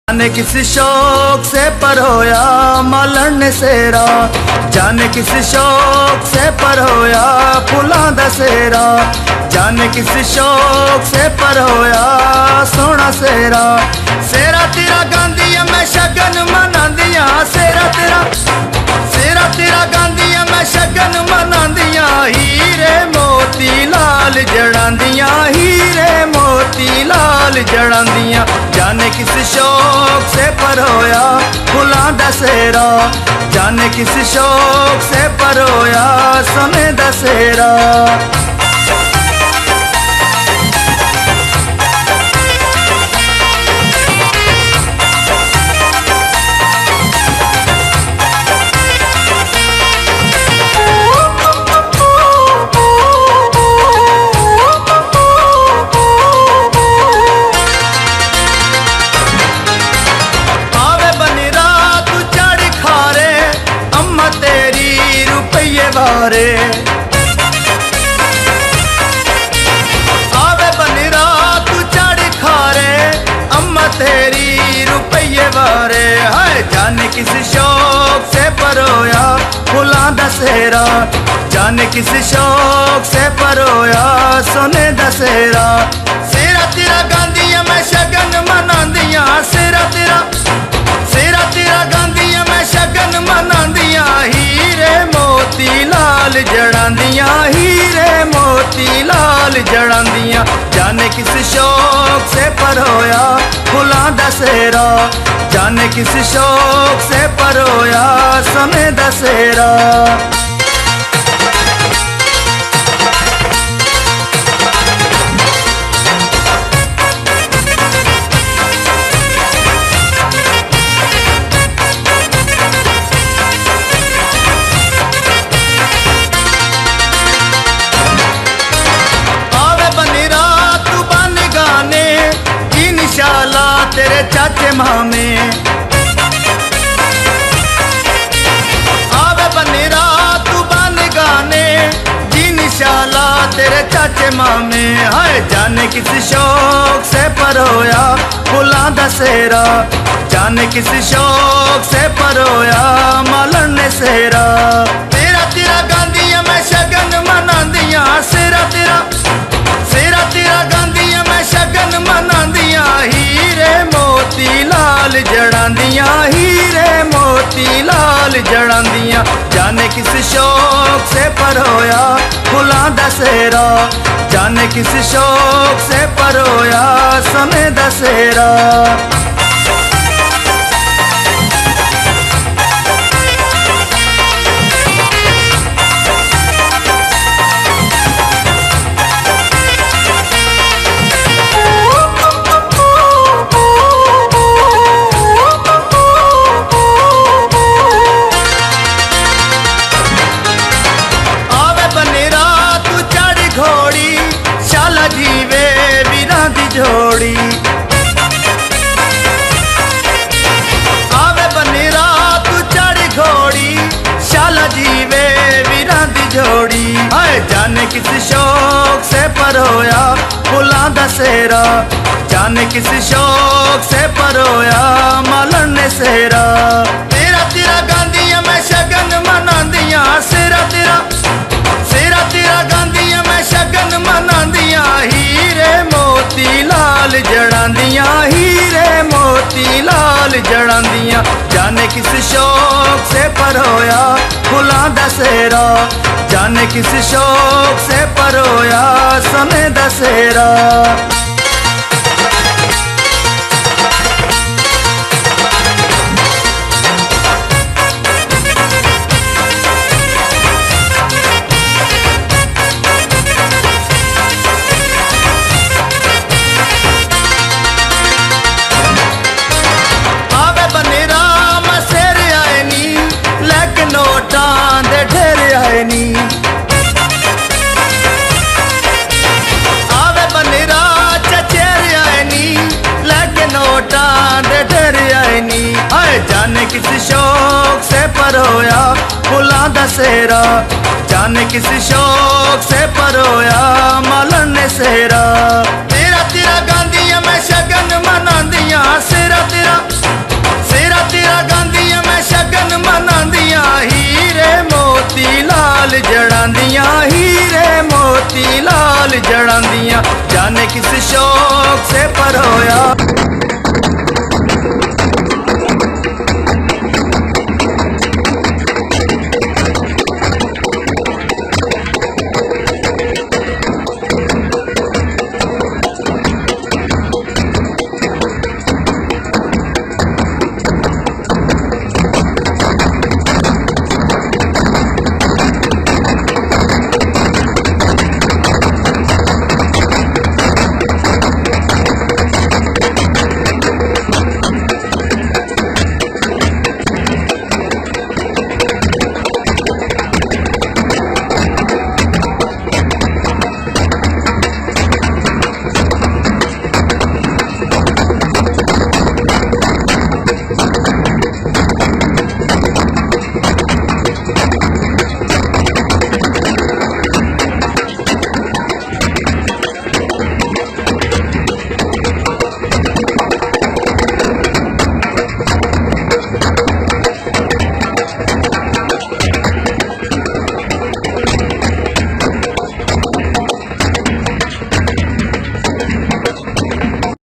जाने किस शौक से परोया मालन ने सेरा, जाने किस शौक से परोया फुलां दा सेरा, जाने किस शौक से परोया सोना सेरा। सेरा तेरा गांधिया मैं शगन मनांदिया, सेरा तेरा गांधिया मैं शगन मनांदिया, हीरे मोती लाल जड़ांदिया, हीरे मोती लाल जड़ांदिया। जाने किस शौक से परोया फुलां दा सेरा, जाने किस शौक से परोया सोने दा सेरा। वारे आवे बनिरा तू चढ़ खारे, अम्मा तेरी रुपये वारे। हाय जाने किस शौक से परोया फुलां दा सेरा, जाने किस शौक से परोया सोने दा सेरा। सेरा तेरा गांधिया मैं शगन मनांदिया, सेरा तेरा गांधिया मैं शगन मनांदिया, हीरे मोती लाल जड़ांदिया, हीरे मोती लाल जड़ांदिया। जाने किस शौक से परोया फुलां दा सेरा, जाने किस शौक से परोया सोने दा सेरा। तेरे चाचे मामे आवे बनेरा तू बन गाने, जी निशाला तेरे चाचे मामे। हाय जाने किस शौक से परोया फुलां दा सेरा, जाने किस शौक से परोया मालन ने सेरा। तेरा गांधिया मैं शगन मनांदिया, सेरा तेरा गांधिया मैं शगन मनांदिया, हीरे मोती लाल जड़ांदिया, हीरे मोती लाल जड़ांदिया। जड़ांदियां जाने किस शौक से परोया फुलां दा सेहरा जाने किस शौक से परोया सोने दा सेहरा जीवे वीरां दी जोड़ी आवे बनेरा तू चढ़ घोड़ी शाला जीवे वीरां दी जोड़ी हाय जाने किस शौक से परोया फुलां दा सेहरा जाने किस शौक से परोया मालन ने सेहरा तेरा तेरा गांदियां मैं शगन मनांदियां सेरा तेरा गांदियां मैं शगन मनांदियां हीरे मोती लाल जड़ांदियां हीरे मोती लाल जड़ांदियां जाने किस शौक से परोया फुलां दा सेहरा जाने किस शौक से परोया सोने दा सेहरा नोटां दे ढेर आए नी आवे बनेरा चचेर आए नी लैके नोटां दे ढेर आए नी हाय जाने किस शौक से परोया फुलां दा सेहरा जाने किस शौक से परोया मालन ने सेहरा तेरा तेरा गांदियां मैं शगन मनांदियां सेरा तेरा गांदियां मैं शगन मनांदियां हीरे मोती लाल जड़ांदियां हीरे मोती लाल जड़ांदियां जाने किस शौक से परोया